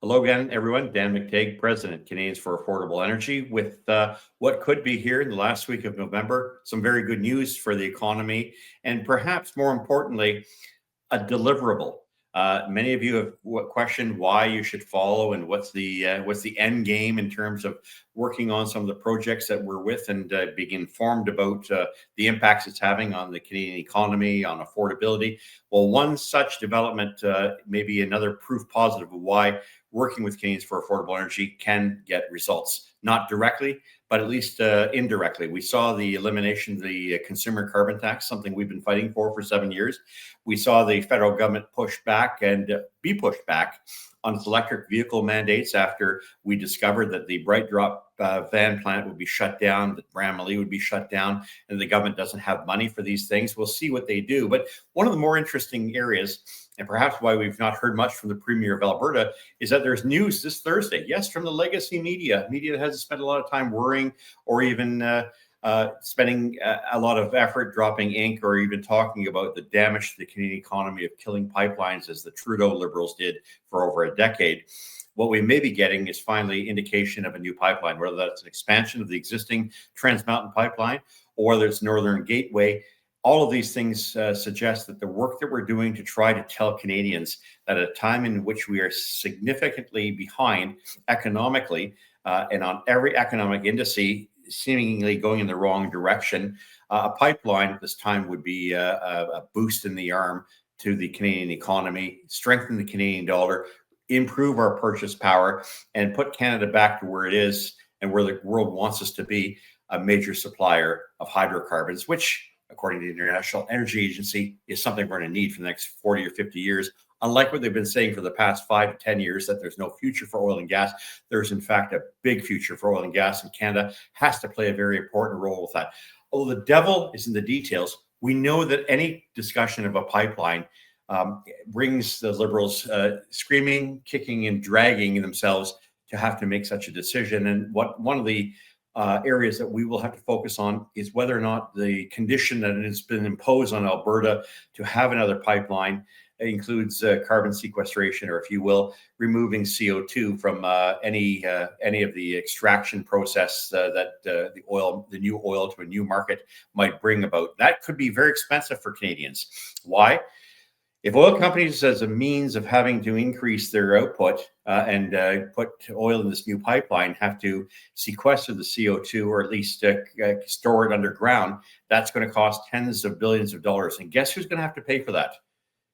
Hello again, everyone. Dan McTeague, President, Canadians for Affordable Energy, with what could be here in the last week of November. Some very good news for the economy, and perhaps more importantly, a deliverable. Many of you have questioned why you should follow and what's the end game in terms of working on some of the projects that we're with and being informed about the impacts it's having on the Canadian economy, on affordability. Well, one such development may be another proof positive of why working with Canadians for Affordable Energy can get results, not directly, but at least indirectly. We saw the elimination of the consumer carbon tax, something we've been fighting for 7 years. We saw the federal government push back and be pushed back on its electric vehicle mandates after we discovered that the Bright Drop van plant would be shut down, that Bramalea would be shut down, and the government doesn't have money for these things. We'll see what they do. But one of the more interesting areas, and perhaps why we've not heard much from the Premier of Alberta, is that there's news this Thursday, yes, from the legacy media that hasn't spent a lot of time worrying or even spending a lot of effort dropping ink or even talking about the damage to the Canadian economy of killing pipelines as the Trudeau Liberals did for over a decade. What we may be getting is finally indication of a new pipeline, whether that's an expansion of the existing Trans Mountain pipeline or whether it's Northern Gateway. All of these things suggest that the work that we're doing to try to tell Canadians that at a time in which we are significantly behind economically and on every economic indice, seemingly going in the wrong direction, a pipeline at this time would be a boost in the arm to the Canadian economy, strengthen the Canadian dollar, improve our purchase power, and put Canada back to where it is and where the world wants us to be, a major supplier of hydrocarbons, which, according to the International Energy Agency, is something we're going to need for the next 40 or 50 years. Unlike what they've been saying for the past 5 to 10 years, that there's no future for oil and gas, there's in fact a big future for oil and gas, and Canada has to play a very important role with that. Although the devil is in the details, we know that any discussion of a pipeline brings the Liberals screaming, kicking, and dragging themselves to have to make such a decision. And one of the areas that we will have to focus on is whether or not the condition that has been imposed on Alberta to have another pipeline includes carbon sequestration, or if you will, removing CO2 from any of the extraction process that the new oil to a new market might bring about. That could be very expensive for Canadians. Why? If oil companies, as a means of having to increase their output and put oil in this new pipeline, have to sequester the CO2 or at least store it underground, that's going to cost tens of billions of dollars. And guess who's going to have to pay for that?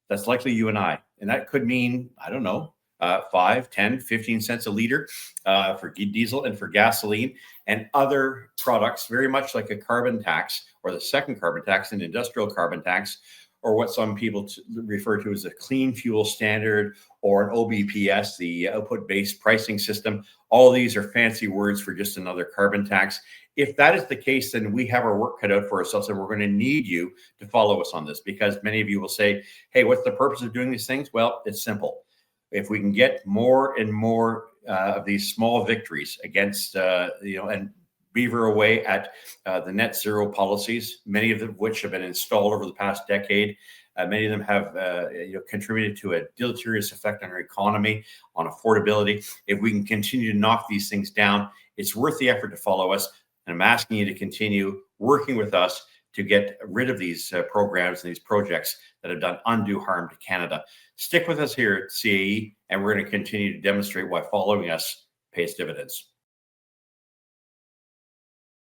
That's likely you and I. And that could mean, I don't know, 5, 10, 15 cents a liter for diesel and for gasoline and other products, very much like a carbon tax or the second carbon tax, an industrial carbon tax, or what some people refer to as a clean fuel standard or an OBPS, the output-based pricing system. All these are fancy words for just another carbon tax. If that is the case, then we have our work cut out for ourselves, and we're going to need you to follow us on this, because many of you will say, hey, what's the purpose of doing these things? Well, it's simple. If we can get more and more of these small victories against, and beaver away at the net zero policies, many of them which have been installed over the past decade. Many of them have contributed to a deleterious effect on our economy, on affordability. If we can continue to knock these things down, it's worth the effort to follow us. And I'm asking you to continue working with us to get rid of these programs and these projects that have done undue harm to Canada. Stick with us here at CAE, and we're going to continue to demonstrate why following us pays dividends.